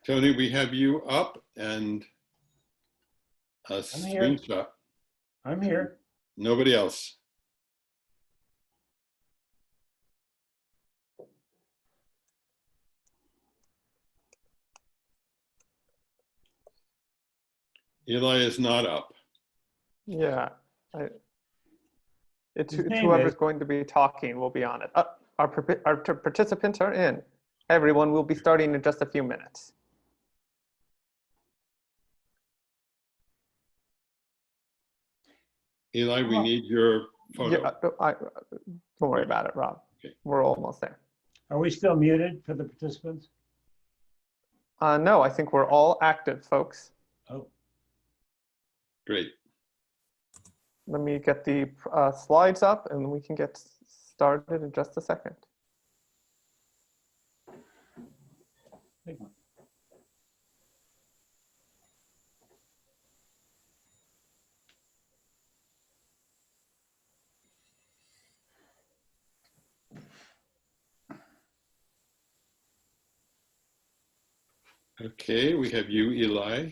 Tony, we have you up and a screenshot. I'm here. Nobody else. Eli is not up. Yeah, it's whoever's going to be talking will be on it. Our participants are in. Everyone will be starting in just a few minutes. Eli, we need your photo. Yeah, don't worry about it, Rob. Okay. We're almost there. Are we still muted for the participants? No, I think we're all active, folks. Oh, Great. Let me get the slides up and we can get started in just a second. big one. Okay, we have you, Eli.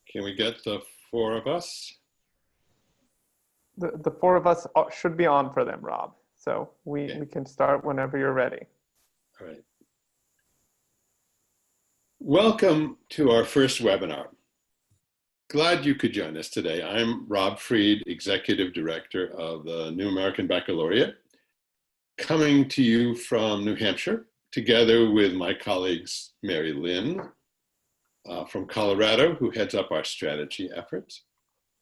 Can we get the four of us? The four of us should be on for them, Rob. So we can start whenever you're ready. All right. Welcome to our first webinar. Glad you could join us today. I'm Rob Freed, Executive Director of the New American Baccalaureate, coming to you from New Hampshire, together with my colleagues, Mary Lynn from Colorado, who heads up our strategy efforts,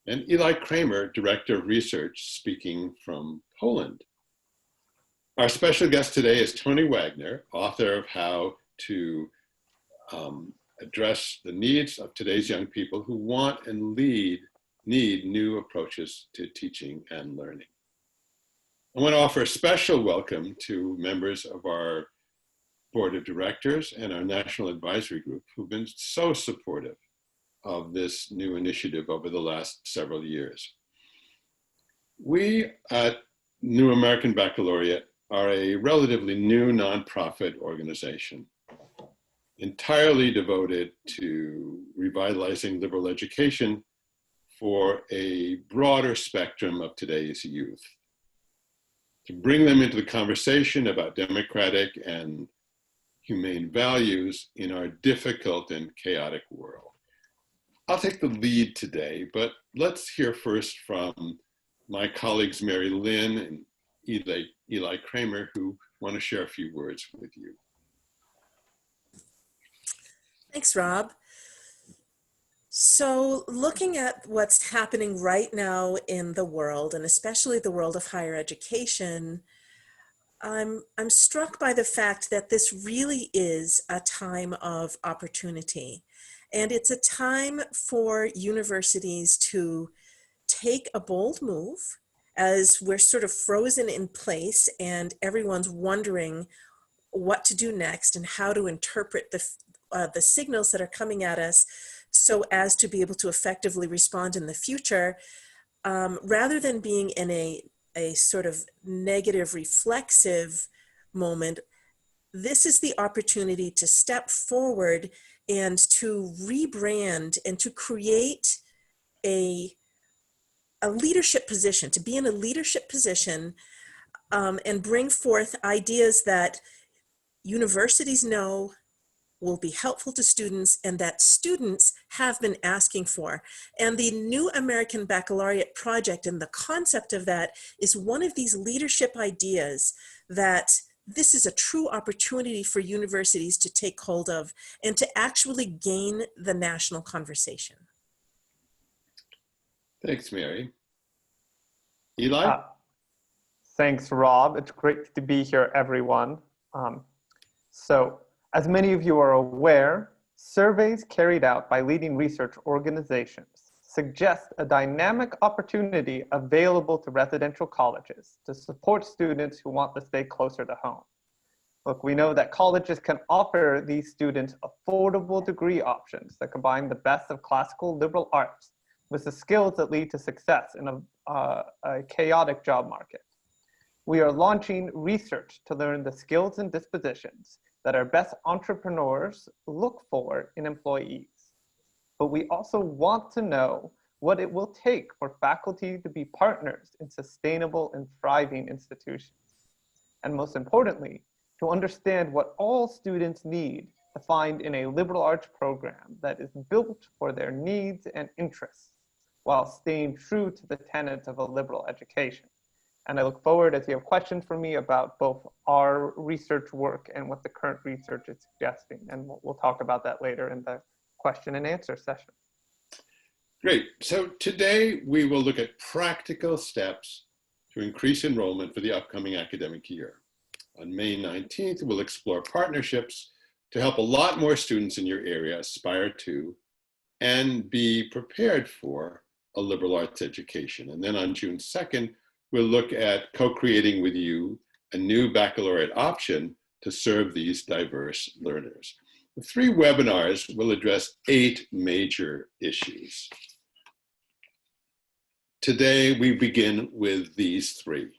and Eli Kramer, Director of Research, speaking from Poland. Our special guest today is Tony Wagner, author of How to Address the Needs of Today's Young People Who Want and Need New Approaches to Teaching and Learning. I want to offer a special welcome to members of our Board of Directors and our National Advisory Group who've been so supportive of this new initiative over the last several years. We at New American Baccalaureate are a relatively new nonprofit organization, entirely devoted to revitalizing liberal education for a broader spectrum of today's youth, to bring them into the conversation about democratic and humane values in our difficult and chaotic world. I'll take the lead today, but let's hear first from my colleagues, Mary Lynn and Eli Kramer, who want to share a few words with you. Thanks, Rob. So looking at what's happening right now in the world, and especially the world of higher education, I'm struck by the fact that this really is a time of opportunity. And it's a time for universities to take a bold move as we're sort of frozen in place and everyone's wondering what to do next and how to interpret the signals that are coming at us so as to be able to effectively respond in the future, rather than being in a sort of negative reflexive moment. This is the opportunity to step forward and to rebrand and to create a leadership position, to be in a leadership position and bring forth ideas that universities know will be helpful to students and that students have been asking for. And the New American Baccalaureate Project and the concept of that is one of these leadership ideas that this is a true opportunity for universities to take hold of and to actually gain the national conversation. Thanks, Mary. Eli? Thanks, Rob. It's great to be here, everyone. So, as many of you are aware, surveys carried out by leading research organizations suggest a dynamic opportunity available to residential colleges to support students who want to stay closer to home. Look, we know that colleges can offer these students affordable degree options that combine the best of classical liberal arts with the skills that lead to success in a chaotic job market. We are launching research to learn the skills and dispositions that our best entrepreneurs look for in employees. But we also want to know what it will take for faculty to be partners in sustainable and thriving institutions. And most importantly, to understand what all students need to find in a liberal arts program that is built for their needs and interests, while staying true to the tenets of a liberal education. And I look forward, as you have questions for me, about both our research work and what the current research is suggesting. And we'll talk about that later in the question and answer session. Great. So today we will look at practical steps to increase enrollment for the upcoming academic year. On May 19th, we'll explore partnerships to help a lot more students in your area aspire to and be prepared for a liberal arts education. And then on June 2nd, we'll look at co-creating with you a new baccalaureate option to serve these diverse learners. The 3 webinars will address 8 major issues. Today, we begin with these 3,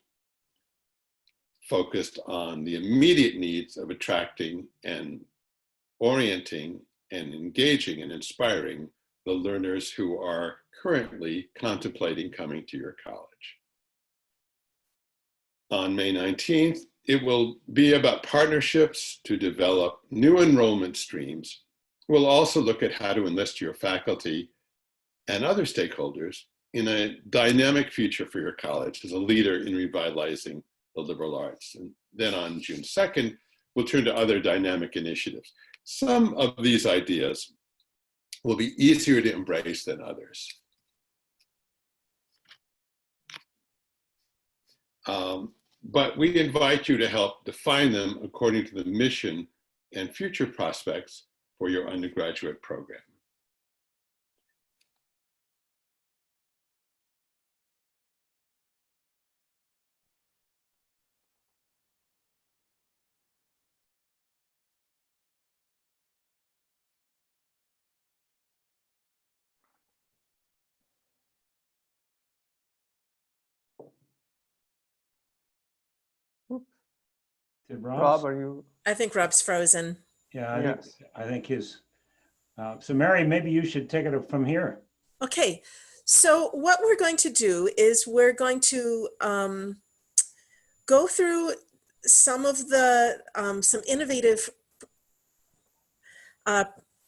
focused on the immediate needs of attracting and orienting and engaging and inspiring the learners who are currently contemplating coming to your college. On May 19th, it will be about partnerships to develop new enrollment streams. We'll also look at how to enlist your faculty and other stakeholders in a dynamic future for your college as a leader in revitalizing the liberal arts. And then on June 2nd, we'll turn to other dynamic initiatives. Some of these ideas will be easier to embrace than others. But we invite you to help define them according to the mission and future prospects for your undergraduate program. Did Rob, are you? I think Rob's frozen. Yeah, Yes. I think his, so Mary, maybe you should take it from here. Okay, so what we're going to do is we're going to go through some of the, some innovative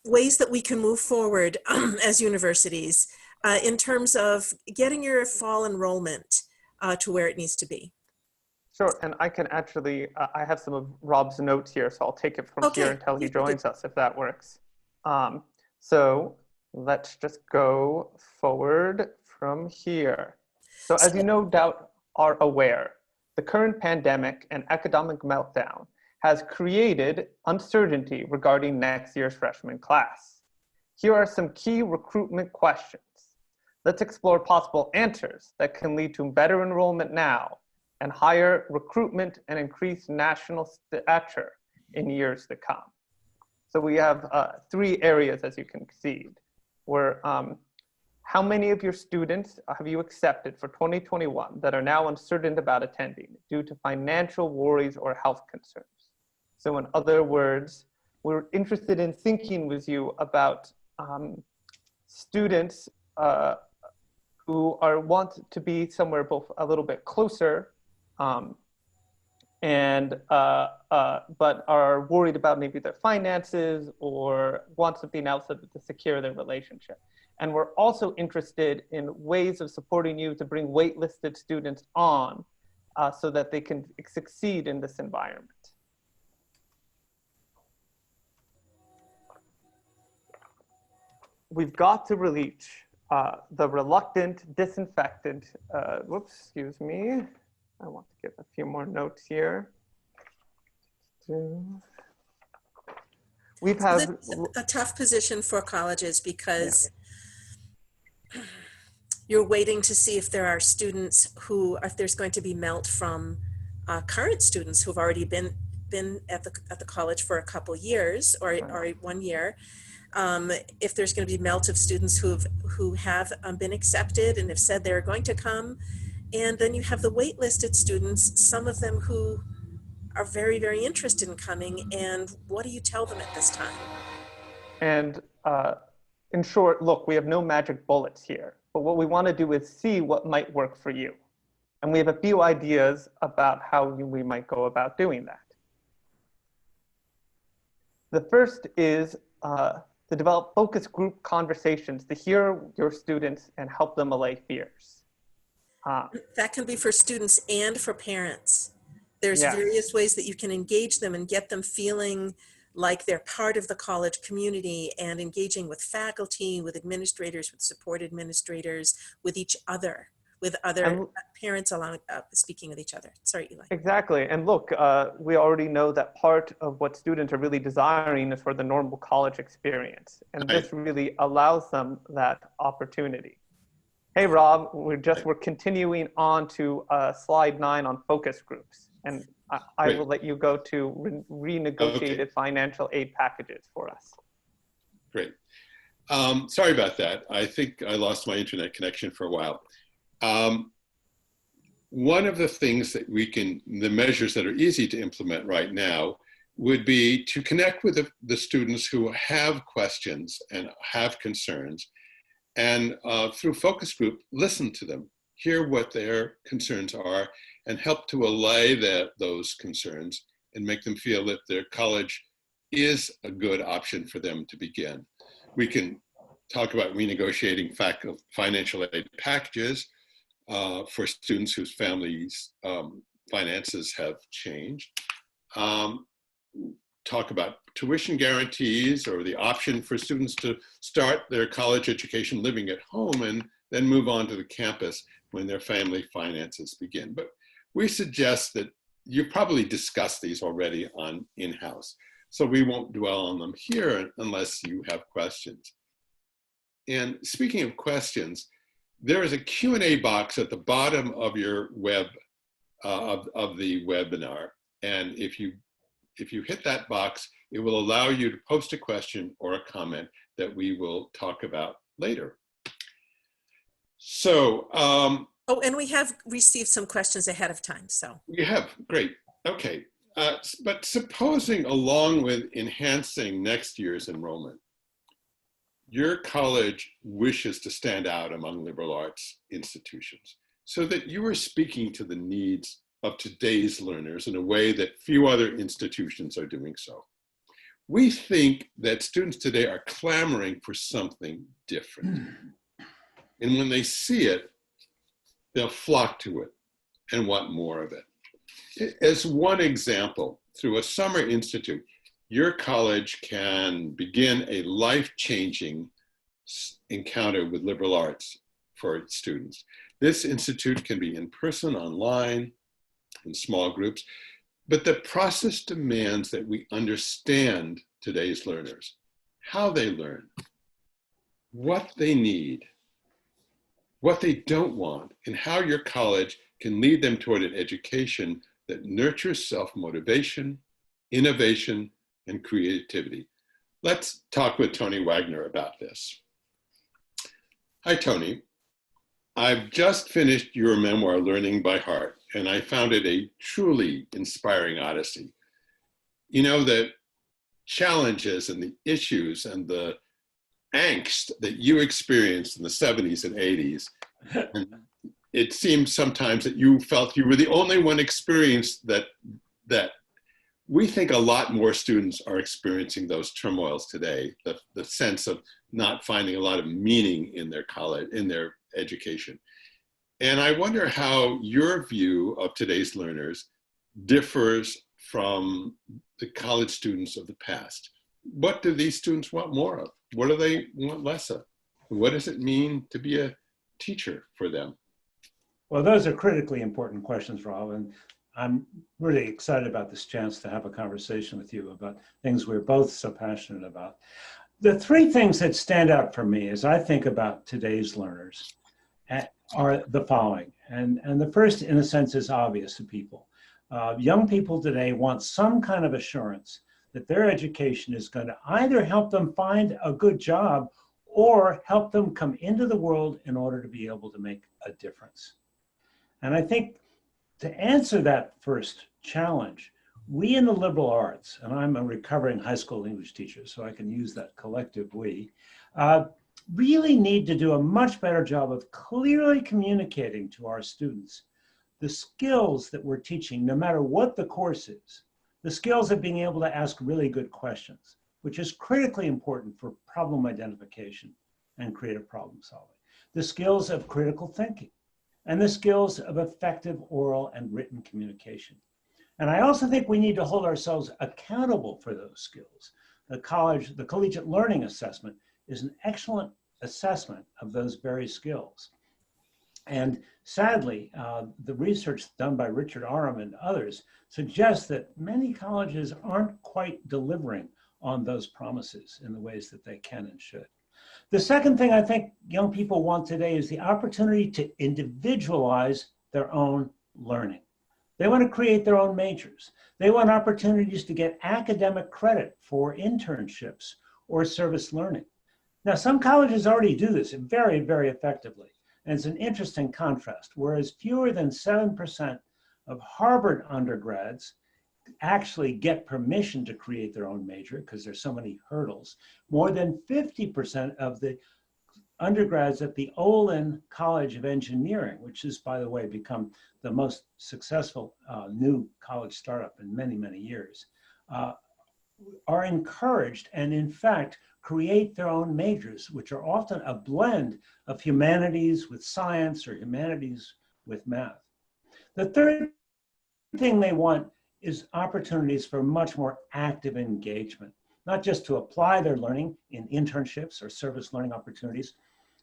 ways that we can move forward as universities in terms of getting your fall enrollment to where it needs to be. Sure, and I can actually, I have some of Rob's notes here, so I'll take it from here until he joins us, if that works. So let's just go forward from here. So as you no doubt are aware, the current pandemic and economic meltdown has created uncertainty regarding next year's freshman class. Here are some key recruitment questions. Let's explore possible answers that can lead to better enrollment now and higher recruitment and increased national stature in years to come. So we have 3 areas, as you can see, where how many of your students have you accepted for 2021 that are now uncertain about attending due to financial worries or health concerns? So in other words, we're interested in thinking with you about students who want to be somewhere both a little bit closer but are worried about maybe their finances or want something else to secure their relationship. And we're also interested in ways of supporting you to bring waitlisted students on so that they can succeed in this environment. We've got to reach the reluctant, disinfectant, whoops, excuse me. I want to give a few more notes here. We've had a tough position for colleges because you're waiting to see if there are students who, if there's going to be melt from current students who've already been at the college for a couple years or 1 year. if there's going to be melt of students who have been accepted and have said they're going to come. And then you have the waitlisted students, some of them who are very, very interested in coming. And what do you tell them at this time? And in short, look, we have no magic bullets here, but what we want to do is see what might work for you. And we have a few ideas about how we might go about doing that. The first is to develop focus group conversations to hear your students and help them allay fears. That can be for students and for parents. There's Yes. various ways that you can engage them and get them feeling like they're part of the college community and engaging with faculty, with administrators, with support administrators, with each other, with other parents allowing speaking with each other. Sorry, Eli. Exactly. And look, we already know that part of what students are really desiring is for the normal college experience. And this really allows them that opportunity. Hey, Rob, we're continuing on to slide 9 on focus groups. And I will let you go to renegotiated financial aid packages for us. Great. Sorry about that. I think I lost my internet connection for a while. One of the things that the measures that are easy to implement right now would be to connect with the students who have questions and have concerns, and through focus group, listen to them, hear what their concerns are, and help to allay those concerns and make them feel that their college is a good option for them to begin. We can talk about renegotiating financial aid packages for students whose families' finances have changed. Talk about tuition guarantees or the option for students to start their college education living at home and then move on to the campus when their family finances begin. But we suggest that you probably discussed these already in-house, so we won't dwell on them here unless you have questions. And speaking of questions, there is a Q&A box at the bottom of your web, of the webinar. And if you hit that box, it will allow you to post a question or a comment that we will talk about later. So, oh, and we have received some questions ahead of time, so. You have, great, okay. But supposing along with enhancing next year's enrollment, your college wishes to stand out among liberal arts institutions so that you are speaking to the needs of today's learners in a way that few other institutions are doing so. We think that students today are clamoring for something different. And when they see it, they'll flock to it and want more of it. As one example, through a summer institute, your college can begin a life-changing encounter with liberal arts for its students. This institute can be in person, online, in small groups, but the process demands that we understand today's learners, how they learn, what they need, what they don't want, and how your college can lead them toward an education that nurtures self-motivation, innovation, and creativity. Let's talk with Tony Wagner about this. Hi, Tony. I've just finished your memoir, Learning by Heart, and I found it a truly inspiring odyssey. You know, the challenges and the issues and the angst that you experienced in the 70s and 80s, and it seemed sometimes that you felt you were the only one experienced that we think a lot more students are experiencing those turmoils today, the sense of not finding a lot of meaning in their college, in their education. And I wonder how your view of today's learners differs from the college students of the past. What do these students want more of? What do they want less of? What does it mean to be a teacher for them? Well, those are critically important questions, Rob, and I'm really excited about this chance to have a conversation with you about things we're both so passionate about. The three things that stand out for me as I think about today's learners are the following. And the first, in a sense, is obvious to people. Young people today want some kind of assurance that their education is going to either help them find a good job or help them come into the world in order to be able to make a difference. And I think to answer that first challenge, we in the liberal arts, and I'm a recovering high school English teacher, so I can use that collective we, really need to do a much better job of clearly communicating to our students the skills that we're teaching, no matter what the course is, the skills of being able to ask really good questions, which is critically important for problem identification and creative problem solving, the skills of critical thinking, and the skills of effective oral and written communication. And I also think we need to hold ourselves accountable for those skills. The collegiate learning assessment is an excellent assessment of those very skills. And sadly, the research done by Richard Arum and others suggests that many colleges aren't quite delivering on those promises in the ways that they can and should. The second thing I think young people want today is the opportunity to individualize their own learning. They want to create their own majors. They want opportunities to get academic credit for internships or service learning. Now, some colleges already do this very, very effectively. And it's an interesting contrast. Whereas fewer than 7% of Harvard undergrads actually get permission to create their own major because there's so many hurdles, more than 50% of the undergrads at the Olin College of Engineering, which has, by the way, become the most successful new college startup in many, many years, are encouraged and, in fact, create their own majors, which are often a blend of humanities with science or humanities with math. The third thing they want is opportunities for much more active engagement, not just to apply their learning in internships or service learning opportunities,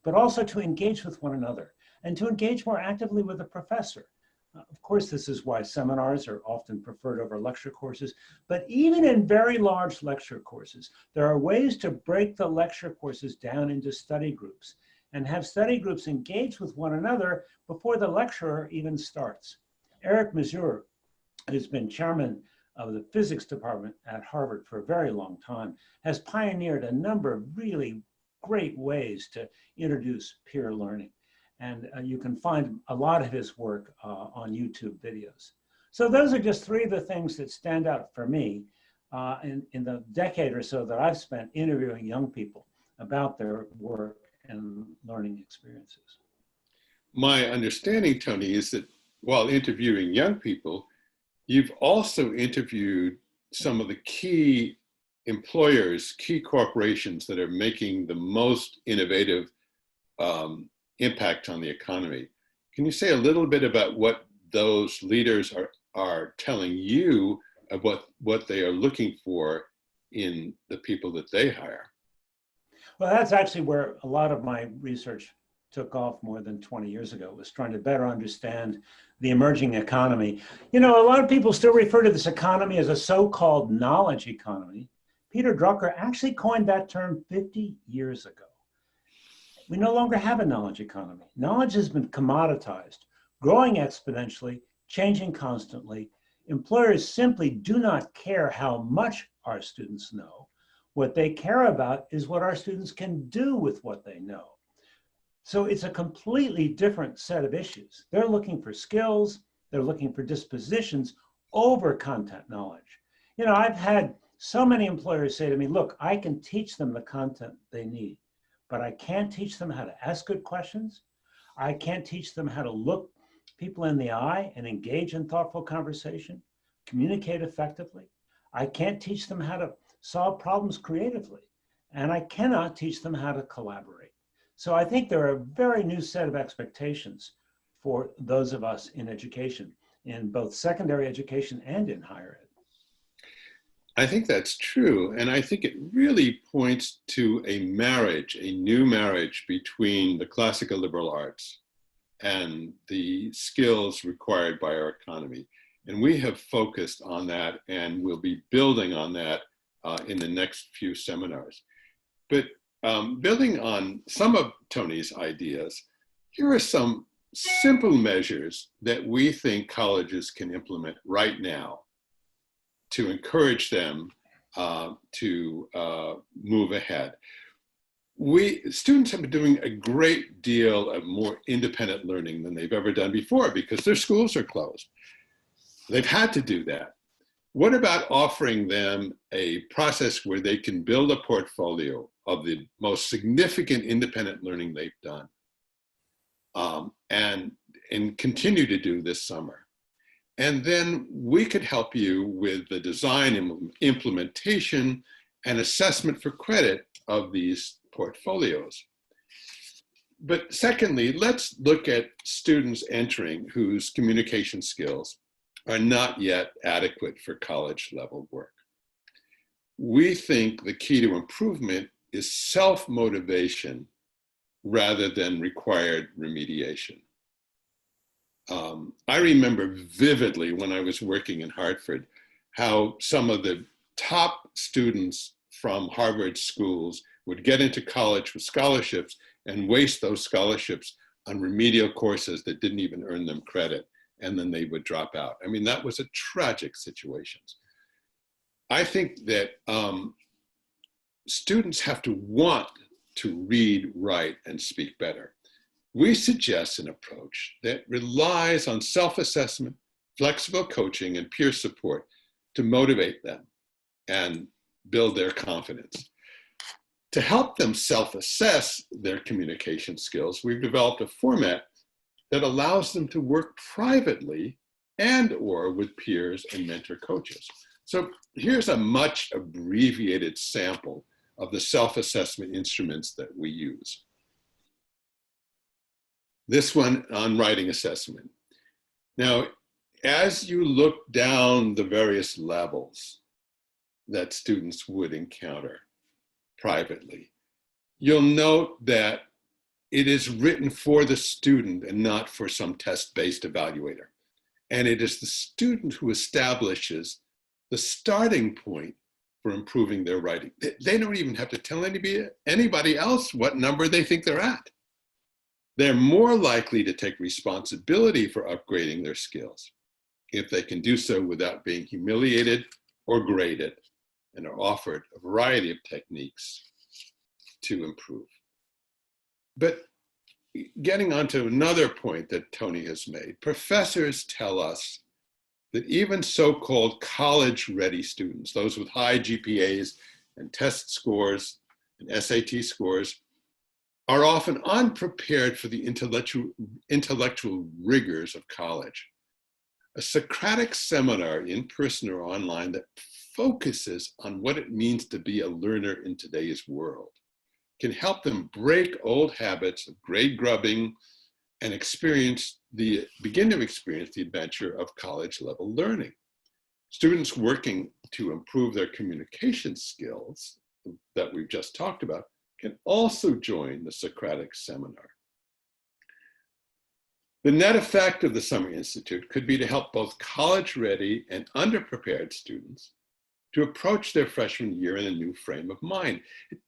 but also to engage with one another and to engage more actively with a professor. Of course, this is why seminars are often preferred over lecture courses, but even in very large lecture courses, there are ways to break the lecture courses down into study groups and have study groups engage with one another before the lecturer even starts. Eric Mazur, who's been chairman of the physics department at Harvard for a very long time, has pioneered a number of really great ways to introduce peer learning. And you can find a lot of his work on YouTube videos. So those are just three of the things that stand out for me in the decade or so that I've spent interviewing young people about their work and learning experiences. My understanding, Tony, is that while interviewing young people, you've also interviewed some of the key employers, key corporations that are making the most innovative impact on the economy. Can you say a little bit about what those leaders are telling you about what they are looking for in the people that they hire? Well, that's actually where a lot of my research took off more than 20 years ago, was trying to better understand the emerging economy. You know, a lot of people still refer to this economy as a so-called knowledge economy. Peter Drucker actually coined that term 50 years ago. We no longer have a knowledge economy. Knowledge has been commoditized, growing exponentially, changing constantly. Employers simply do not care how much our students know. What they care about is what our students can do with what they know. So it's a completely different set of issues. They're looking for skills, they're looking for dispositions over content knowledge. You know, I've had so many employers say to me, look, I can teach them the content they need, but I can't teach them how to ask good questions. I can't teach them how to look people in the eye and engage in thoughtful conversation, communicate effectively. I can't teach them how to solve problems creatively, and I cannot teach them how to collaborate. So I think there are a very new set of expectations for those of us in education, in both secondary education and in higher ed. I think that's true. And I think it really points to a marriage, a new marriage between the classical liberal arts and the skills required by our economy. And we have focused on that, and we'll be building on that in the next few seminars. But building on some of Tony's ideas, here are some simple measures that we think colleges can implement right now to encourage them to move ahead. Students have been doing a great deal of more independent learning than they've ever done before because their schools are closed. They've had to do that. What about offering them a process where they can build a portfolio of the most significant independent learning they've done and continue to do this summer? And then we could help you with the design and implementation and assessment for credit of these portfolios. But secondly, let's look at students entering whose communication skills are not yet adequate for college level work. We think the key to improvement is self-motivation rather than required remediation. I remember vividly when I was working in Hartford, how some of the top students from Harvard schools would get into college with scholarships and waste those scholarships on remedial courses that didn't even earn them credit, and then they would drop out. I mean, that was a tragic situation. I think that students have to want to read, write, and speak better. We suggest an approach that relies on self-assessment, flexible coaching, and peer support to motivate them and build their confidence. To help them self-assess their communication skills, we've developed a format that allows them to work privately and/or with peers and mentor coaches. So here's a much abbreviated sample of the self-assessment instruments that we use. This one on writing assessment. Now, as you look down the various levels that students would encounter privately, you'll note that it is written for the student and not for some test-based evaluator. And it is the student who establishes the starting point for improving their writing. They don't even have to tell anybody else what number they think they're at. They're more likely to take responsibility for upgrading their skills if they can do so without being humiliated or graded, and are offered a variety of techniques to improve. But getting on to another point that Tony has made, professors tell us that even so-called college-ready students, those with high GPAs and test scores and SAT scores, are often unprepared for the intellectual rigors of college. A Socratic seminar, in person or online, that focuses on what it means to be a learner in today's world can help them break old habits of grade grubbing and begin to experience the adventure of college level learning. Students working to improve their communication skills that we've just talked about can also join the Socratic seminar. The net effect of the Summer Institute could be to help both college-ready and underprepared students to approach their freshman year in a new frame of mind. It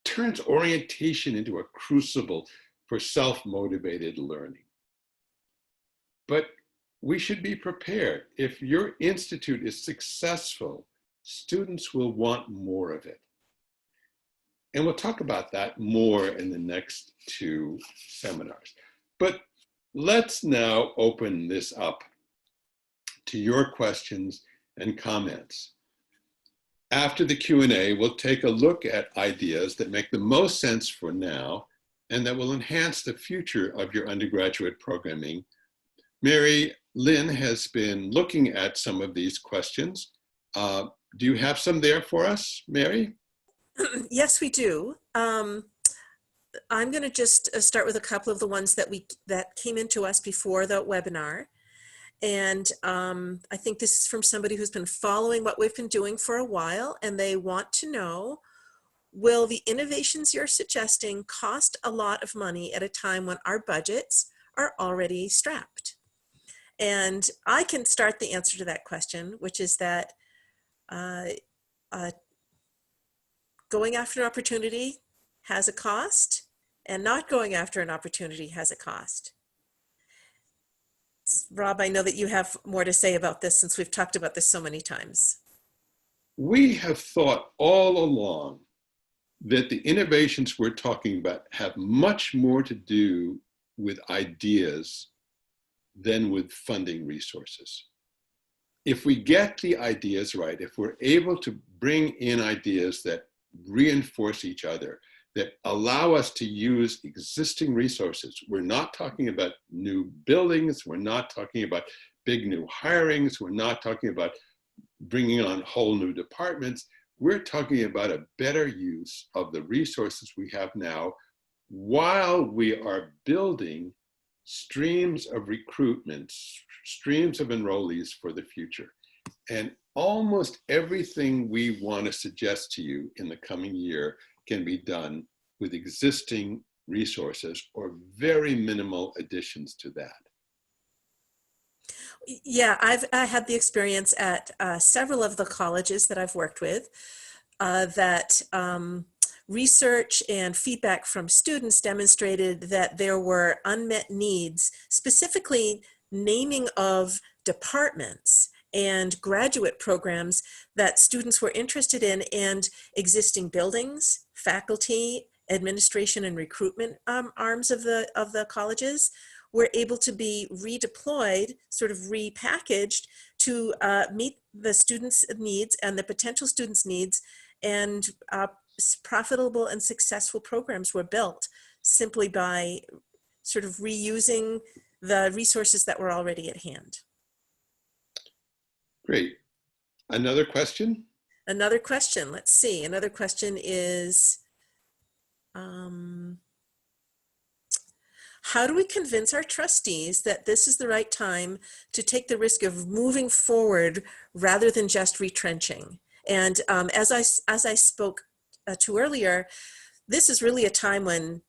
turns orientation into a crucible for self-motivated learning. But we should be prepared. If your institute is successful, students will want more of it. And we'll talk about that more in the next two seminars. But let's now open this up to your questions and comments. After the Q&A, we'll take a look at ideas that make the most sense for now and that will enhance the future of your undergraduate programming. Mary Lynn has been looking at some of these questions. Do you have some there for us, Mary? Yes, we do. I'm going to just start with a couple of the ones that came into us before the webinar. And I think this is from somebody who's been following what we've been doing for a while, and they want to know, will the innovations you're suggesting cost a lot of money at a time when our budgets are already strapped? And I can start the answer to that question, which is that going after an opportunity has a cost, and not going after an opportunity has a cost. Rob, I know that you have more to say about this since we've talked about this so many times. we have thought all along that the innovations we're talking about have much more to do with ideas than with funding resources. If we get the ideas right, if we're able to bring in ideas that reinforce each other, that allow us to use existing resources, we're not talking about new buildings, we're not talking about big new hirings, we're not talking about bringing on whole new departments, we're talking about a better use of the resources we have now while we are building streams of recruitment, streams of enrollees for the future. And almost everything we want to suggest to you in the coming year can be done with existing resources or very minimal additions to that. Yeah, I had the experience at several of the colleges that I've worked with that research and feedback from students demonstrated that there were unmet needs, specifically naming of departments and graduate programs that students were interested in, and existing buildings, faculty, administration, and recruitment arms of the colleges were able to be redeployed, sort of repackaged to meet the students' needs and the potential students' needs, and profitable and successful programs were built simply by sort of reusing the resources that were already at hand. Great. Another question? Another question, let's see. Another question is, how do we convince our trustees that this is the right time to take the risk of moving forward rather than just retrenching? And as I spoke to earlier, this is really a time when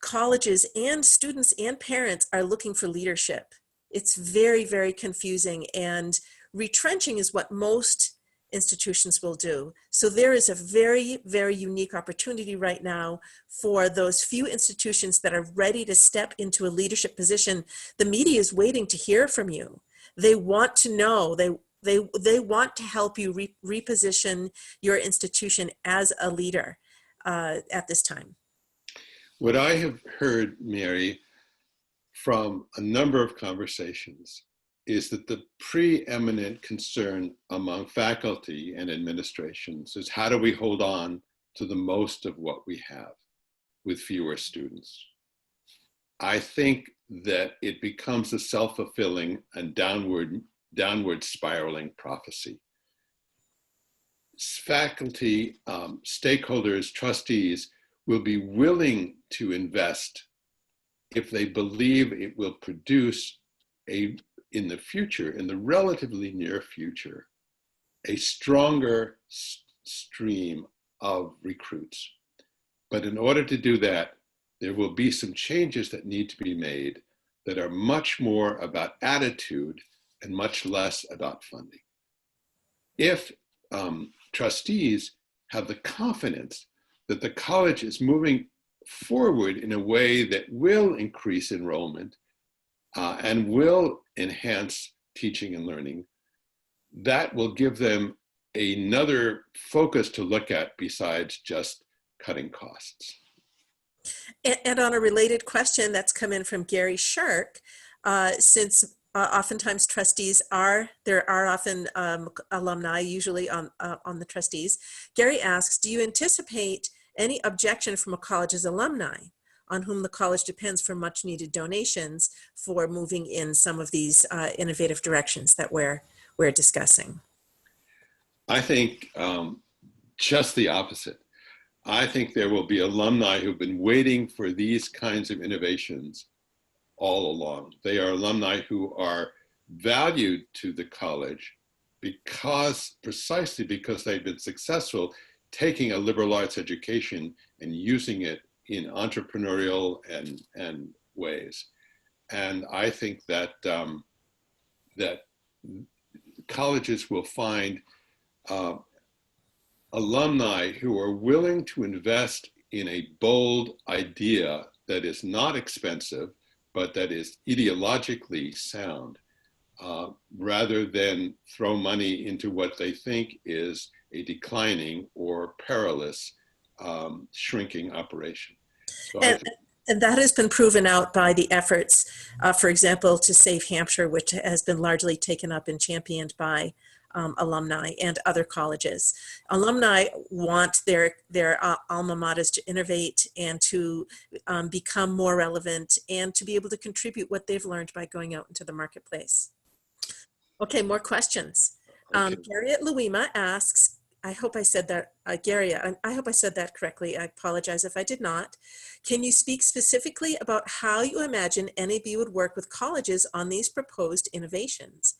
colleges and students and parents are looking for leadership. It's very, very confusing, and retrenching is what most institutions will do. So there is a very, very unique opportunity right now for those few institutions that are ready to step into a leadership position. The media is waiting to hear from you. They want to know, they want to help you reposition your institution as a leader at this time. What I have heard, Mary, from a number of conversations is that the preeminent concern among faculty and administrations is how do we hold on to the most of what we have with fewer students? I think that it becomes a self-fulfilling and downward spiraling prophecy. Faculty, stakeholders, trustees will be willing to invest if they believe it will produce in the future, in the relatively near future, a stronger stream of recruits. But in order to do that, there will be some changes that need to be made that are much more about attitude and much less about funding. If trustees have the confidence that the college is moving forward in a way that will increase enrollment and will enhance teaching and learning, that will give them another focus to look at besides just cutting costs. And on a related question that's come in from Gary Shark, since oftentimes trustees there are often alumni usually on the trustees, Gary asks, do you anticipate any objection from a college's alumni on whom the college depends for much needed donations for moving in some of these innovative directions that we're discussing? I think just the opposite. I think there will be alumni who've been waiting for these kinds of innovations all along. They are alumni who are valued to the college precisely because they've been successful taking a liberal arts education and using it in entrepreneurial and ways. And I think that that colleges will find alumni who are willing to invest in a bold idea that is not expensive, but that is ideologically sound. rather than throw money into what they think is a declining or perilous shrinking operation. So and that has been proven out by the efforts, for example, to save Hampshire, which has been largely taken up and championed by alumni and other colleges. Alumni want their alma maters to innovate and to become more relevant and to be able to contribute what they've learned by going out into the marketplace. Okay, more questions. Okay. Gary at Louima asks, I hope I said that, Gary, I hope I said that correctly. I apologize if I did not. Can you speak specifically about how you imagine NAB would work with colleges on these proposed innovations?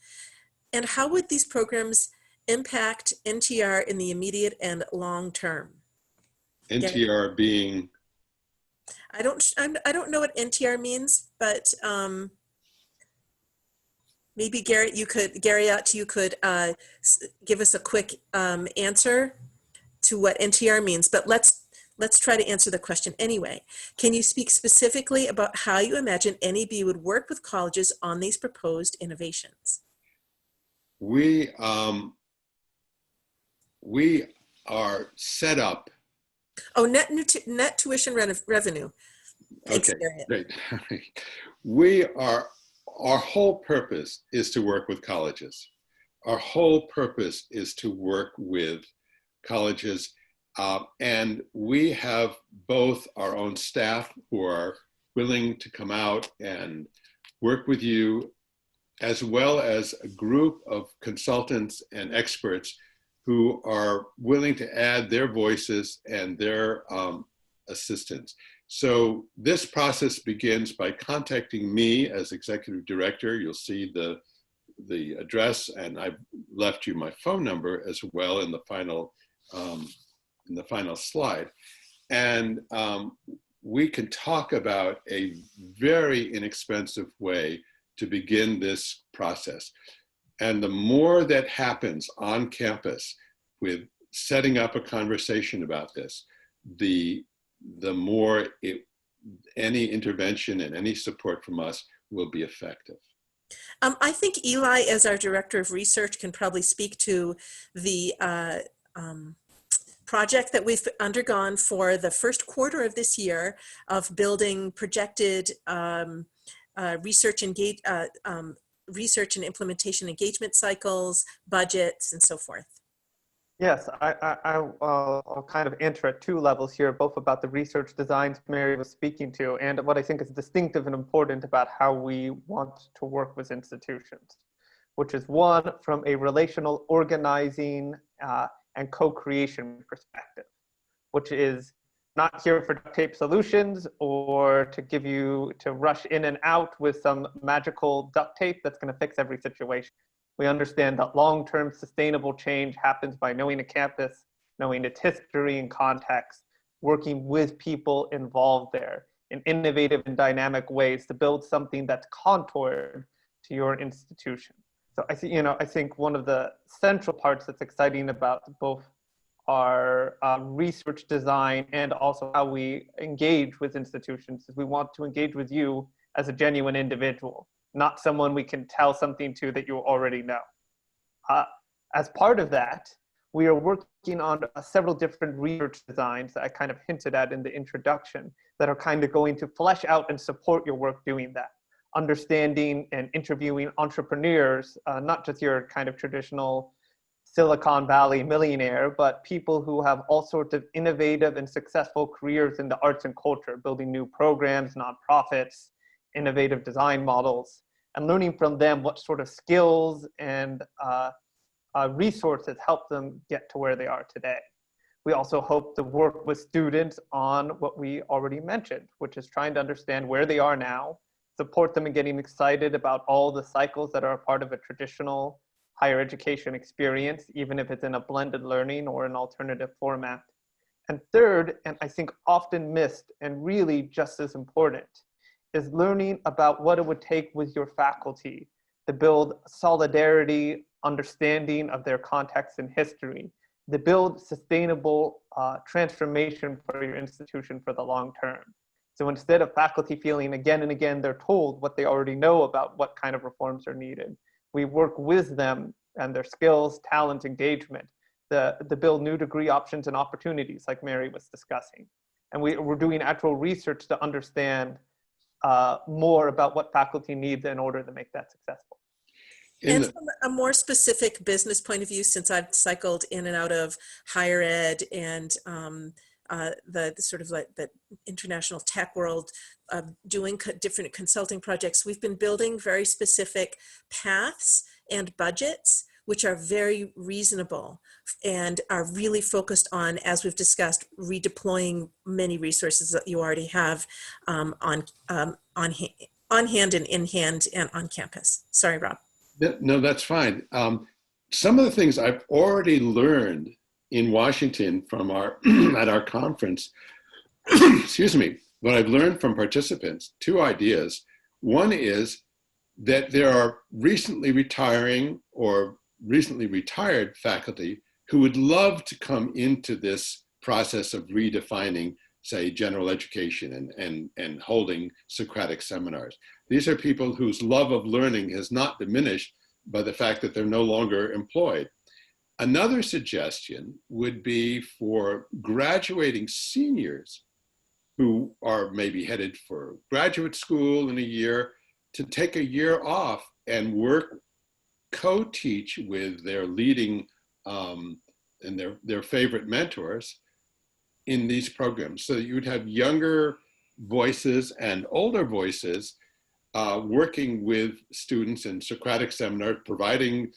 And how would these programs impact NTR in the immediate and long term? NTR being? I don't know what NTR means, but maybe Gary, you could give us a quick answer to what NTR means. But let's try to answer the question anyway. Can you speak specifically about how you imagine NAB would work with colleges on these proposed innovations? We are set up. Oh, net tuition revenue. Thanks, Okay, great. Our whole purpose is to work with colleges. Our whole purpose is to work with colleges, and we have both our own staff who are willing to come out and work with you, as well as a group of consultants and experts who are willing to add their voices and their assistance. So this process begins by contacting me as executive director. You'll see the address, and I've left you my phone number as well in the final slide. And we can talk about a very inexpensive way to begin this process. And the more that happens on campus with setting up a conversation about this, the more any intervention and any support from us will be effective. I think Eli, as our director of research, can probably speak to the project that we've undergone for the first quarter of this year of building projected research and implementation engagement cycles, budgets, and so forth. Yes, I'll kind of answer at two levels here, both about the research designs Mary was speaking to and what I think is distinctive and important about how we want to work with institutions, which is one, from a relational organizing and co-creation perspective, which is not here for duct tape solutions or to rush in and out with some magical duct tape that's going to fix every situation. We understand that long-term sustainable change happens by knowing a campus, knowing its history and context, working with people involved there in innovative and dynamic ways to build something that's contoured to your institution. So I think one of the central parts that's exciting about both our research design and also how we engage with institutions is we want to engage with you as a genuine individual, not someone we can tell something to that you already know. As part of that, we are working on several different research designs that I kind of hinted at in the introduction that are kind of going to flesh out and support your work doing that. Understanding and interviewing entrepreneurs, not just your kind of traditional Silicon Valley millionaire, but people who have all sorts of innovative and successful careers in the arts and culture, building new programs, nonprofits, innovative design models, and learning from them what sort of skills and resources help them get to where they are today. We also hope to work with students on what we already mentioned, which is trying to understand where they are now, support them in getting excited about all the cycles that are a part of a traditional higher education experience, even if it's in a blended learning or an alternative format. And third, and I think often missed and really just as important, is learning about what it would take with your faculty to build solidarity, understanding of their context and history, to build sustainable transformation for your institution for the long term. So instead of faculty feeling again and again they're told what they already know about what kind of reforms are needed, We work with them and their skills, talent, engagement, to build new degree options and opportunities like Mary was discussing. And we're doing actual research to understand more about what faculty needs in order to make that successful. And from a more specific business point of view, since I've cycled in and out of higher ed and the sort of like the international tech world, doing different consulting projects, we've been building very specific paths and budgets, which are very reasonable and are really focused on, as we've discussed, redeploying many resources that you already have on hand and in hand and on campus. Sorry, Rob. No, that's fine. Some of the things I've already learned in Washington from our at our conference, excuse me, what I've learned from participants, two ideas. One is that there are recently retiring or recently retired faculty who would love to come into this process of redefining, say, general education and holding Socratic seminars. These are people whose love of learning has not diminished by the fact that they're no longer employed. Another suggestion would be for graduating seniors who are maybe headed for graduate school in a year to take a year off and work, co-teach with their leading and their favorite mentors in these programs, so that you would have younger voices and older voices working with students in Socratic seminars, providing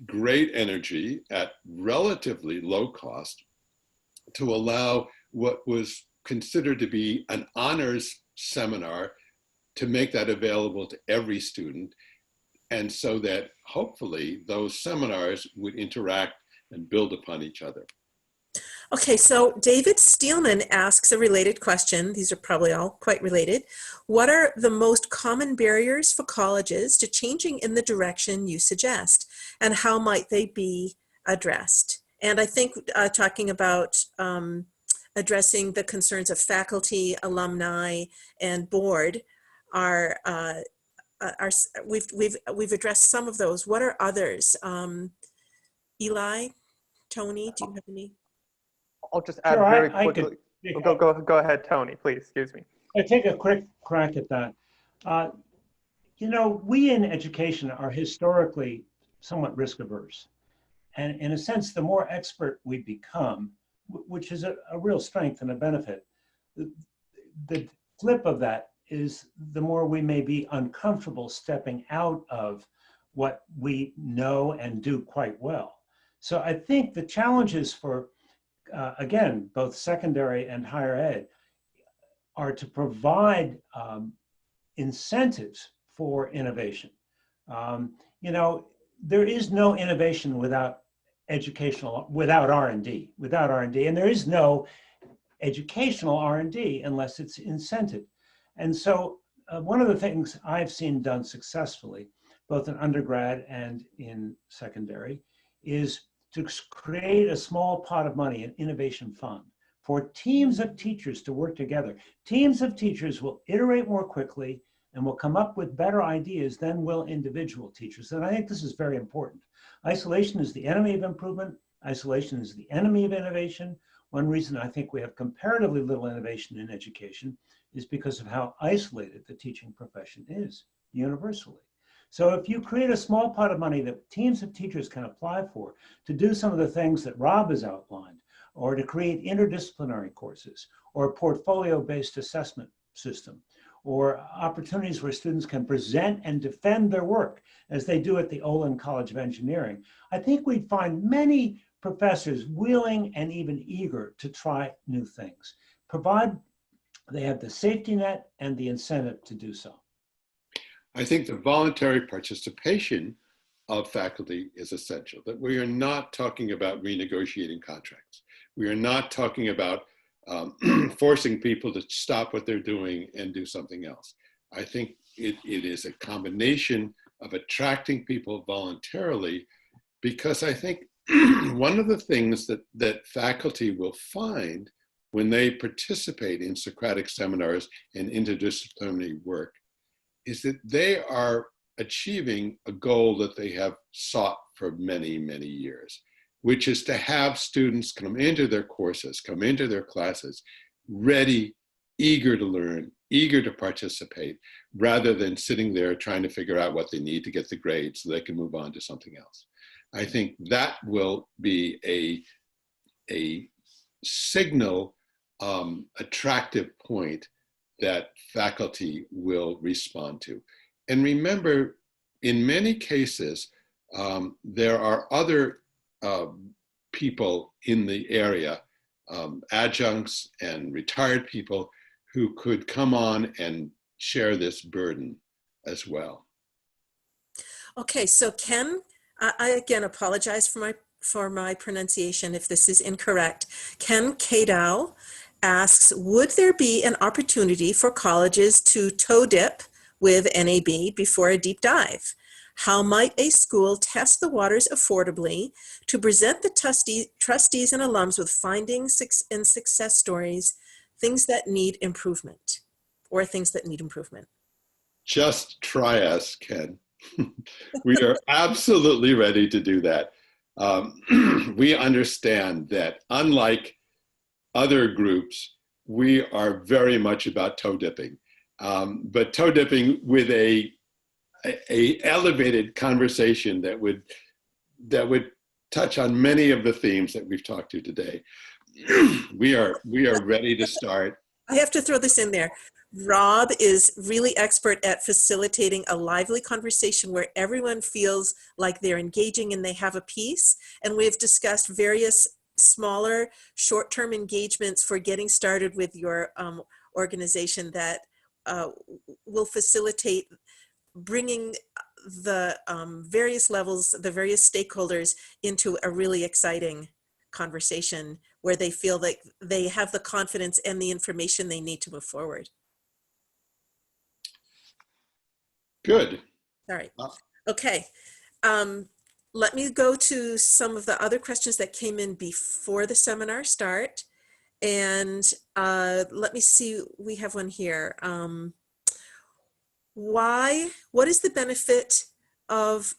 great energy at relatively low cost to allow what was considered to be an honors seminar to make that available to every student. And so that hopefully those seminars would interact and build upon each other. Okay, so David Steelman asks a related question. These are probably all quite related. What are the most common barriers for colleges to changing in the direction you suggest, and how might they be addressed? And I think talking about addressing the concerns of faculty, alumni, and board we've addressed some of those. What are others? Eli, Tony, do you have any? I'll just add very quickly. Go ahead, Tony, please, excuse me. I take a quick crack at that. You know, we in education are historically somewhat risk averse. And in a sense, the more expert we become, which is a real strength and a benefit, the flip of that is the more we may be uncomfortable stepping out of what we know and do quite well. So I think the challenges for again, both secondary and higher ed, are to provide incentives for innovation. You know, there is no innovation without R&D, and there is no educational R&D unless it's incented. And so one of the things I've seen done successfully, both in undergrad and in secondary, is to create a small pot of money, an innovation fund, for teams of teachers to work together. Teams of teachers will iterate more quickly and will come up with better ideas than will individual teachers. And I think this is very important. Isolation is the enemy of improvement. Isolation is the enemy of innovation. One reason I think we have comparatively little innovation in education is because of how isolated the teaching profession is universally. So if you create a small pot of money that teams of teachers can apply for to do some of the things that Rob has outlined, or to create interdisciplinary courses, or a portfolio-based assessment system, or opportunities where students can present and defend their work, as they do at the Olin College of Engineering, I think we'd find many professors willing and even eager to try new things, provided they have the safety net and the incentive to do so. I think the voluntary participation of faculty is essential, that we are not talking about renegotiating contracts. We are not talking about forcing people to stop what they're doing and do something else. I think it is a combination of attracting people voluntarily, because I think one of the things that faculty will find when they participate in Socratic seminars and interdisciplinary work is that they are achieving a goal that they have sought for many, many years, which is to have students come into their courses, come into their classes, ready, eager to learn, eager to participate, rather than sitting there trying to figure out what they need to get the grade so they can move on to something else. I think that will be a signal, attractive point that faculty will respond to. And remember, in many cases, there are other people in the area, adjuncts and retired people, who could come on and share this burden as well. Okay, so Ken, I again apologize for my pronunciation if this is incorrect. Ken Kadow asks, would there be an opportunity for colleges to toe dip with NAB before a deep dive? How might a school test the waters affordably to present the trustees and alums with findings and success stories, things that need improvement, or things that need improvement? Just try us, Ken. We are absolutely ready to do that. We understand that unlike other groups, we are very much about toe dipping, but toe dipping with a elevated conversation that would touch on many of the themes that we've talked to today. We are ready to start. I have to throw this in there. Rob is really expert at facilitating a lively conversation where everyone feels like they're engaging and they have a piece. And we've discussed various smaller short-term engagements for getting started with your organization that will facilitate bringing the various levels, the various stakeholders into a really exciting conversation where they feel like they have the confidence and the information they need to move forward. Good. All right. Okay. Let me go to some of the other questions that came in before the seminar start. And let me see, we have one here. What is the benefit of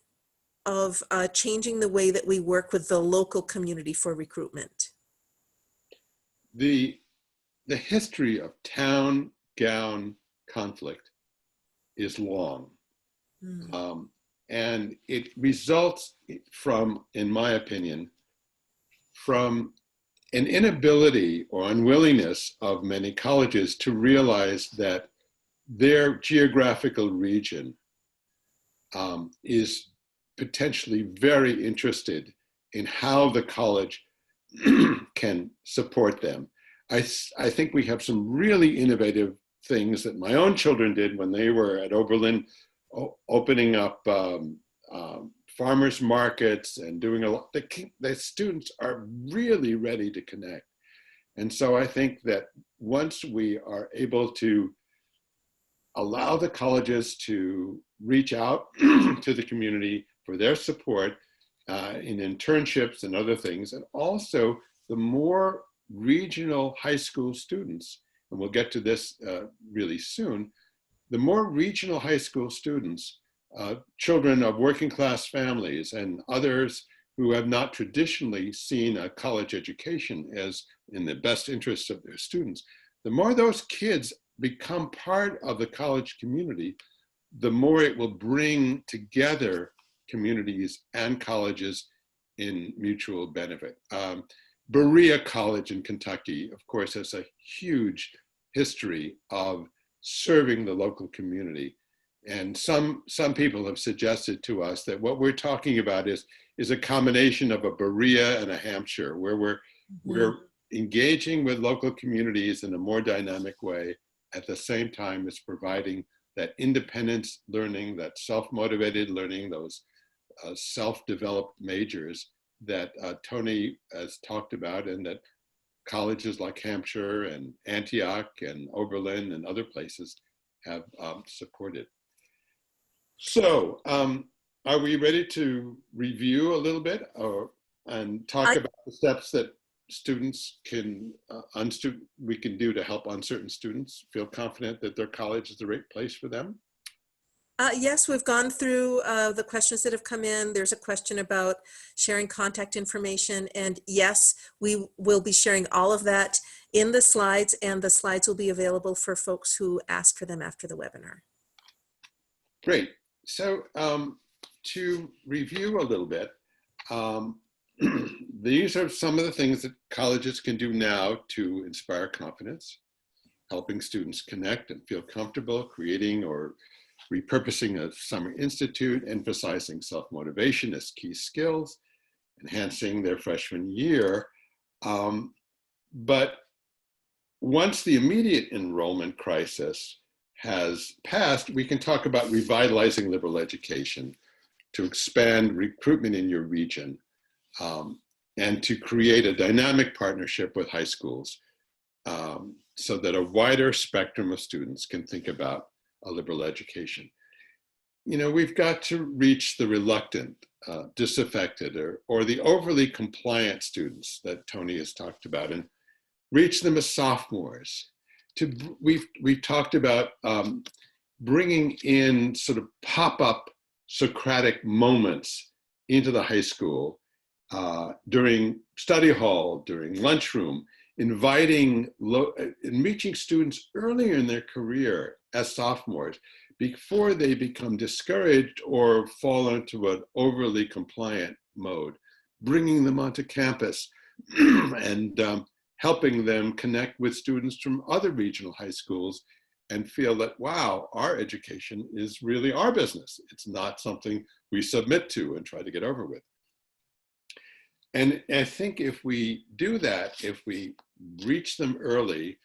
changing the way that we work with the local community for recruitment? The history of town-gown conflict is long. And it results from, in my opinion, from an inability or unwillingness of many colleges to realize that their geographical region is potentially very interested in how the college can support them. I think we have some really innovative things that my own children did when they were at Oberlin, opening up farmers markets and doing a lot. The students are really ready to connect. And so I think that once we are able to allow the colleges to reach out to the community for their support in internships and other things, and also the more regional high school students, and we'll get to this really soon, the more regional high school students, children of working class families and others who have not traditionally seen a college education as in the best interests of their students, the more those kids become part of the college community, the more it will bring together communities and colleges in mutual benefit. Berea College in Kentucky, of course, has a huge history of serving the local community. And some people have suggested to us that what we're talking about is a combination of a Berea and a Hampshire, where we're engaging with local communities in a more dynamic way, at the same time as providing that independence learning, that self-motivated learning, those self-developed majors that Tony has talked about, and that colleges like Hampshire and Antioch and Oberlin and other places have supported. So are we ready to review a little bit and talk about the steps that students can, we can do to help uncertain students feel confident that their college is the right place for them? Yes, we've gone through the questions that have come in. There's a question about sharing contact information. And yes, we will be sharing all of that in the slides, and the slides will be available for folks who ask for them after the webinar. Great. So to review a little bit, these are some of the things that colleges can do now to inspire confidence, helping students connect and feel comfortable, creating or repurposing a summer institute, emphasizing self-motivation as key skills, enhancing their freshman year. But once the immediate enrollment crisis has passed, we can talk about revitalizing liberal education to expand recruitment in your region and to create a dynamic partnership with high schools so that a wider spectrum of students can think about a liberal education. You know, we've got to reach the reluctant, disaffected, or the overly compliant students that Tony has talked about, and reach them as sophomores. We've talked about bringing in sort of pop-up Socratic moments into the high school during study hall, during lunchroom, inviting and reaching students earlier in their career as sophomores before they become discouraged or fall into an overly compliant mode, bringing them onto campus and helping them connect with students from other regional high schools and feel that, wow, our education is really our business. It's not something we submit to and try to get over with. And I think if we do that, if we reach them early,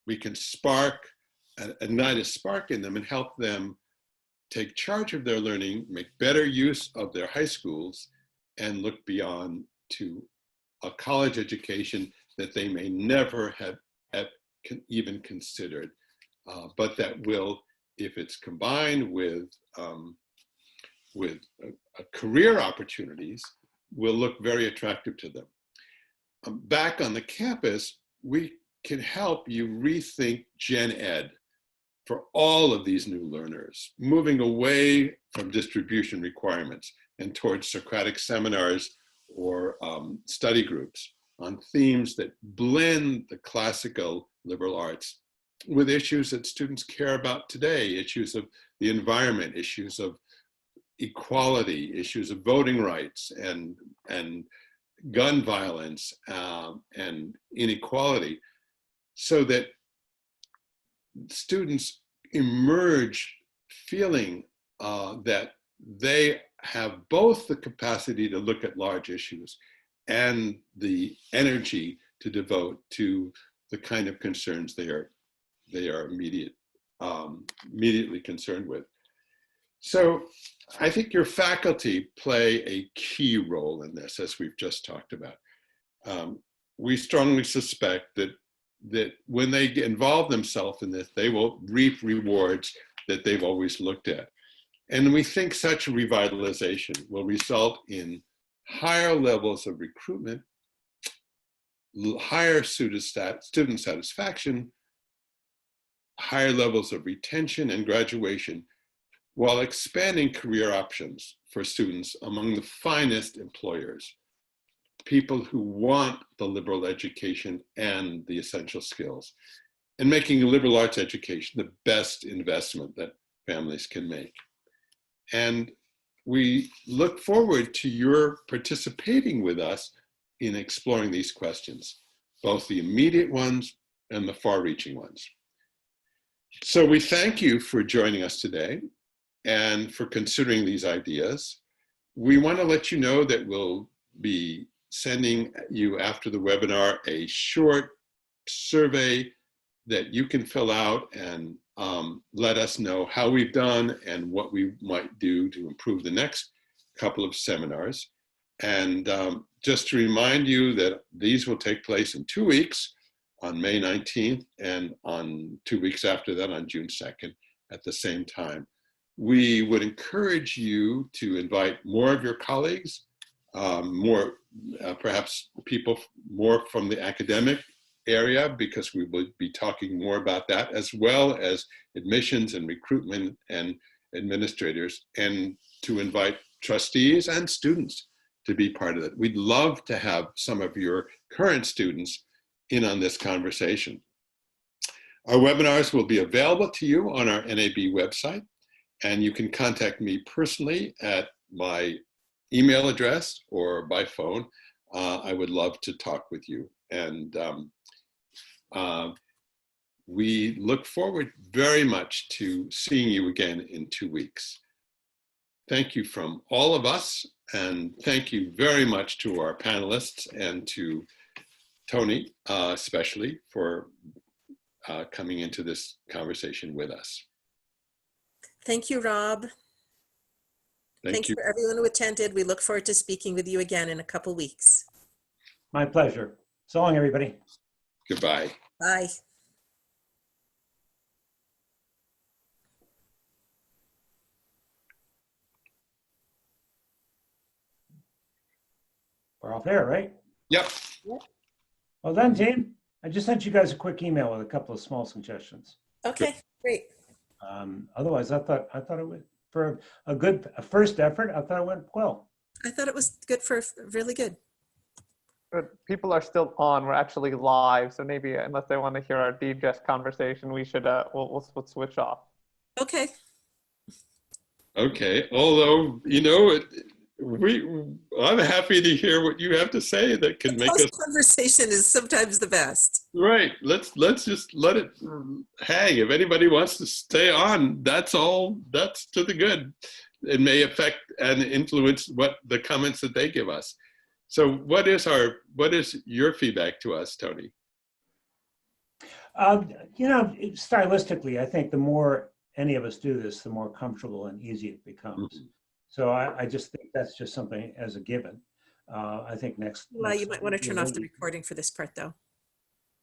we can ignite a spark in them and help them take charge of their learning, make better use of their high schools, and look beyond to a college education that they may never have even considered, but that will, if it's combined with career opportunities, will look very attractive to them. Back on the campus, we can help you rethink Gen Ed for all of these new learners, moving away from distribution requirements and towards Socratic seminars or study groups on themes that blend the classical liberal arts with issues that students care about today, issues of the environment, issues of equality, issues of voting rights and gun violence and inequality, so that students emerge feeling that they have both the capacity to look at large issues and the energy to devote to the kind of concerns they are immediately concerned with. So I think your faculty play a key role in this, as we've just talked about. We strongly suspect that when they involve themselves in this, they will reap rewards that they've always looked at. And we think such revitalization will result in higher levels of recruitment, higher student satisfaction, higher levels of retention and graduation, while expanding career options for students among the finest employers, people who want the liberal education and the essential skills, and making a liberal arts education the best investment that families can make. And we look forward to your participating with us in exploring these questions, both the immediate ones and the far-reaching ones. So we thank you for joining us today and for considering these ideas. We want to let you know that we'll be sending you after the webinar a short survey that you can fill out and let us know how we've done and what we might do to improve the next couple of seminars. And just to remind you that these will take place in 2 weeks, on May 19th, and on 2 weeks after that, on June 2nd, at the same time. We would encourage you to invite more of your colleagues, perhaps people more from the academic area, because we will be talking more about that, as well as admissions and recruitment and administrators, and to invite trustees and students to be part of it. We'd love to have some of your current students in on this conversation. Our webinars will be available to you on our NAB website, and you can contact me personally at my email address or by phone. I would love to talk with you. And we look forward very much to seeing you again in 2 weeks. Thank you from all of us, and thank you very much to our panelists and to Tony, especially, for coming into this conversation with us. Thank you, Rob. Thanks for everyone who attended. We look forward to speaking with you again in a couple weeks. My pleasure. So long, everybody. Goodbye. Bye. We're off air, right? Yep. Well done, team. I just sent you guys a quick email with a couple of small suggestions. Okay, great. Otherwise, I thought it would, for a first effort, I thought it went well. I thought it was good really good. But people are still on. We're actually live, so maybe unless they want to hear our digest conversation, we should we'll switch off. Okay. Okay. Although, you know, I'm happy to hear what you have to say that can make us. Conversation is sometimes the best. Right. Let's just let it hang. If anybody wants to stay on, that's all. That's to the good. It may affect and influence what the comments that they give us. So what is your feedback to us, Tony? You know, stylistically, I think the more any of us do this, the more comfortable and easy it becomes. Mm-hmm. So I just think that's just something as a given. I think Well, you might want to turn off the recording for this part, though.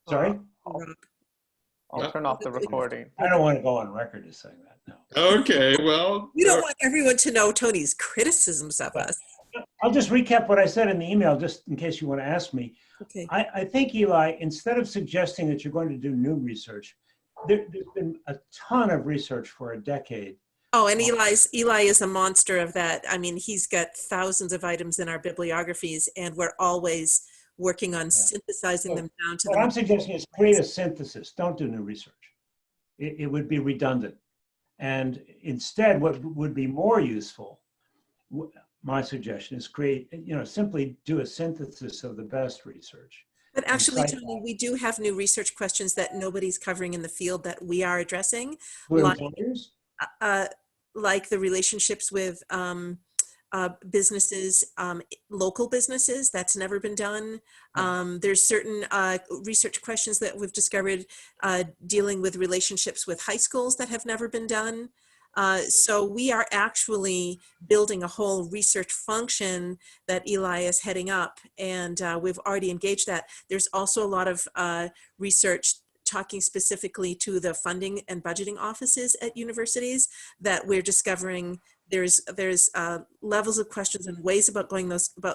Sorry? I'll turn off the recording. I don't want to go on record as saying that, no. Okay, well. We don't want everyone to know Tony's criticisms of us. I'll just recap what I said in the email, just in case you want to ask me. Okay. I think, Eli, instead of suggesting that you're going to do new research, there's been a ton of research for a decade. Oh, and Eli is a monster of that. I mean, he's got thousands of items in our bibliographies, and we're always working on synthesizing them down to what I'm suggesting is create a synthesis. Don't do new research. It would be redundant. And instead, what would be more useful, my suggestion is create, simply do a synthesis of the best research. But actually, Tony, we do have new research questions that nobody's covering in the field that we are addressing. Like the relationships with businesses, local businesses, that's never been done. There's certain research questions that we've discovered dealing with relationships with high schools that have never been done. So we are actually building a whole research function that Eli is heading up, and we've already engaged that. There's also a lot of research talking specifically to the funding and budgeting offices at universities that we're discovering there's levels of questions and ways about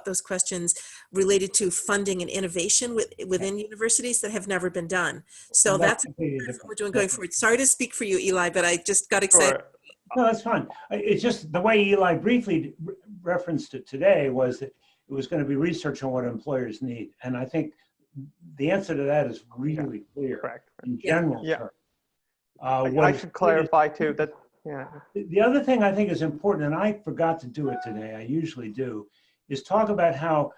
those questions related to funding and innovation within universities that have never been done. So that's what we're doing going forward. Sorry to speak for you, Eli, but I just got excited. Sure. No, that's fine. It's just the way Eli briefly referenced it today was that it was going to be research on what employers need. And I think the answer to that is really clear. Correct. In general terms. I should clarify too that, The other thing I think is important, and I forgot to do it today, I usually do, is talk about how,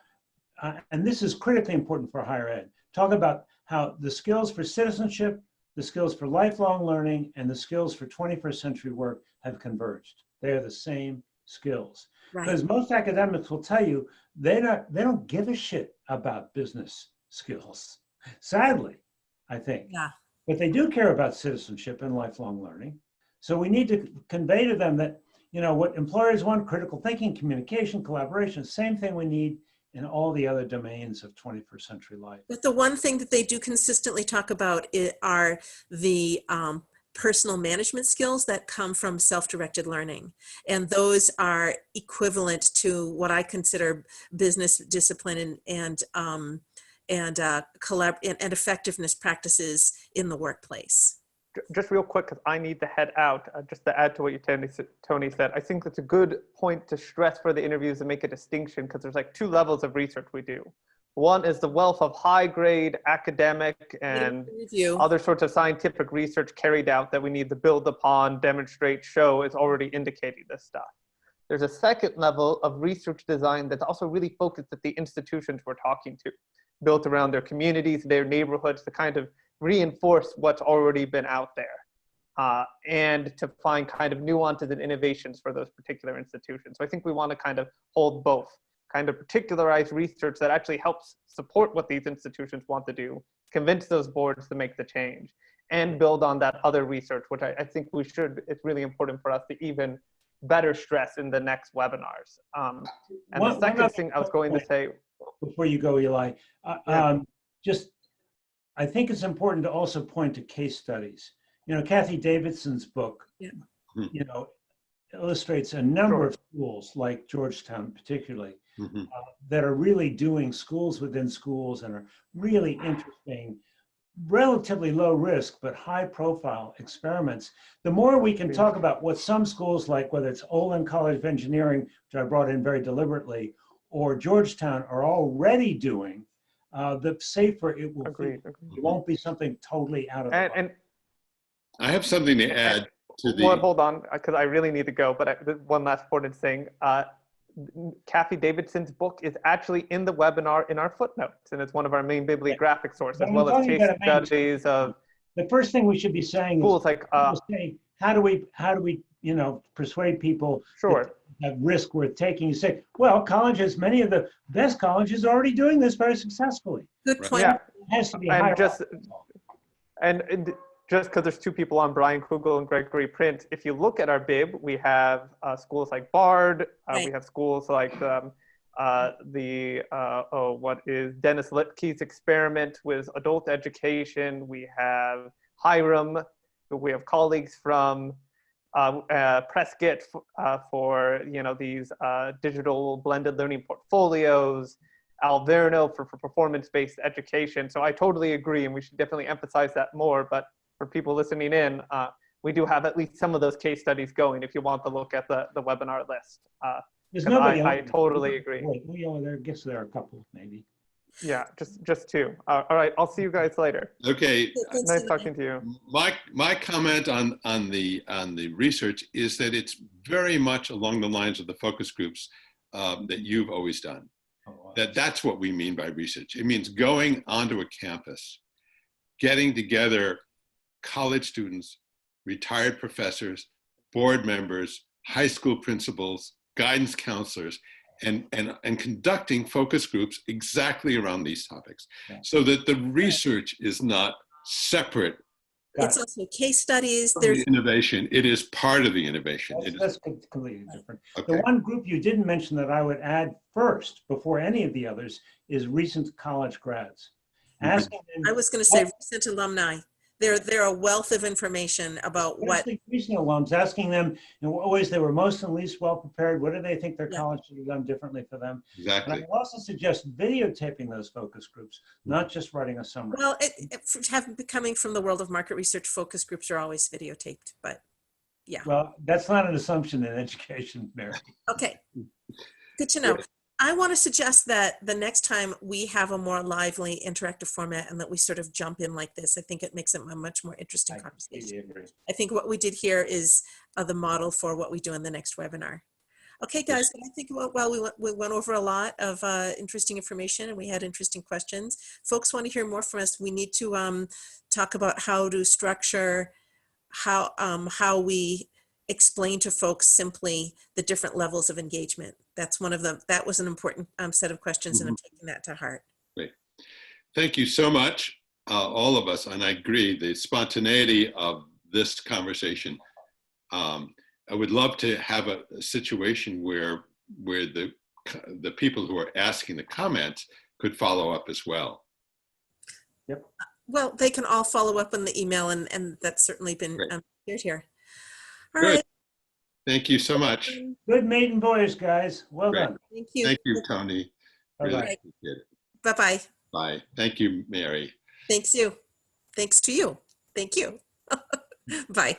and this is critically important for higher ed, talk about how the skills for citizenship, the skills for lifelong learning, and the skills for 21st century work have converged. They are the same skills. Right. Because most academics will tell you they don't give a shit about business skills. Sadly, I think. Yeah. But they do care about citizenship and lifelong learning. So we need to convey to them that, what employers want, critical thinking, communication, collaboration, same thing we need in all the other domains of 21st century life. But the one thing that they do consistently talk about are the personal management skills that come from self-directed learning. And those are equivalent to what I consider business discipline and effectiveness practices in the workplace. just real quick, because I need to head out, just to add to what Tony said, I think that's a good point to stress for the interviews and make a distinction, because there's like two levels of research we do. One is the wealth of high-grade academic and other sorts of scientific research carried out that we need to build upon, demonstrate, show is already indicating this stuff. There's a second level of research design that's also really focused at the institutions we're talking to, built around their communities, their neighborhoods, to kind of reinforce what's already been out there, and to find kind of nuances and innovations for those particular institutions. So I think we want to kind of hold both, kind of particularized research that actually helps support what these institutions want to do, convince those boards to make the change, and build on that other research, which I think we should, it's really important for us to even better stress in the next webinars. And the second thing I was going to say, before you go, Eli, I think it's important to also point to case studies. You know, Kathy Davidson's book, you know, illustrates a number of schools like Georgetown particularly, that are really doing schools within schools and are really interesting, relatively low risk, but high profile experiments. The more we can talk about what some schools like, whether it's Olin College of Engineering, which I brought in very deliberately, or Georgetown are already doing, the safer it will be. It won't be something totally out of the box. And I have something to add to the... Well, hold on, because I really need to go, but one last important thing. Kathy Davidson's book is actually in the webinar in our footnotes, and it's one of our main bibliographic sources, as well as case studies of... The first thing we should be saying schools is, like, how do we, you know, persuade people sure. that risk worth taking? You say, well, colleges, many of the best colleges are already doing this very successfully. Good point. Yeah. It has to be and just because there's two people on, Brian Kugel and Gregory Print, if you look at our bib, we have schools like Bard, we have schools like what is Dennis Lipke's experiment with adult education. We have Hiram. We have colleagues from Prescott for these digital blended learning portfolios. Alverno for performance-based education. So I totally agree, and we should definitely emphasize that more. But for people listening in, we do have at least some of those case studies going if you want to look at the webinar list. I totally agree. I guess there are a couple, maybe. Yeah, just two. All right, I'll see you guys later. Okay. Nice talking to you. My comment on the research is that it's very much along the lines of the focus groups that you've always done. That's what we mean by research. It means going onto a campus, getting together college students, retired professors, board members, high school principals, guidance counselors, and conducting focus groups exactly around these topics, so that the research is not separate. It's also case studies. There's innovation. It is part of the innovation. That's completely different. Okay. The one group you didn't mention that I would add first, before any of the others, is recent college grads. Asking them, I was going to say recent alumni. They're a wealth of information about what recent alums, asking them in what ways they were most and least well prepared. What do they think their college should have done differently for them? Exactly. And I would also suggest videotaping those focus groups, not just writing a summary. Well, coming from the world of market research, focus groups are always videotaped, but yeah. Well, that's not an assumption in education, Mary. Okay, good to know. I want to suggest that the next time we have a more lively interactive format and that we sort of jump in like this, I think it makes it a much more interesting conversation. I think what we did here is the model for what we do in the next webinar. Okay, guys, I think we went over a lot of interesting information and we had interesting questions. Folks want to hear more from us. We need to talk about how to structure, how we explain to folks simply the different levels of engagement. That's one of them. That was an important set of questions, and I'm taking that to heart. Great. Thank you so much, all of us. And I agree, the spontaneity of this conversation. I would love to have a situation where the people who are asking the comments could follow up as well. Yep. Well, they can all follow up in the email, and that's certainly been shared here. All Good. right. Thank you so much. Good maiden voyage, guys. Well done. Thank you. Thank you, Tony. Really Bye-bye. appreciate it. Bye-bye. Bye. Thank you, Mary. Thanks you. Thanks to you. Thank you. Bye.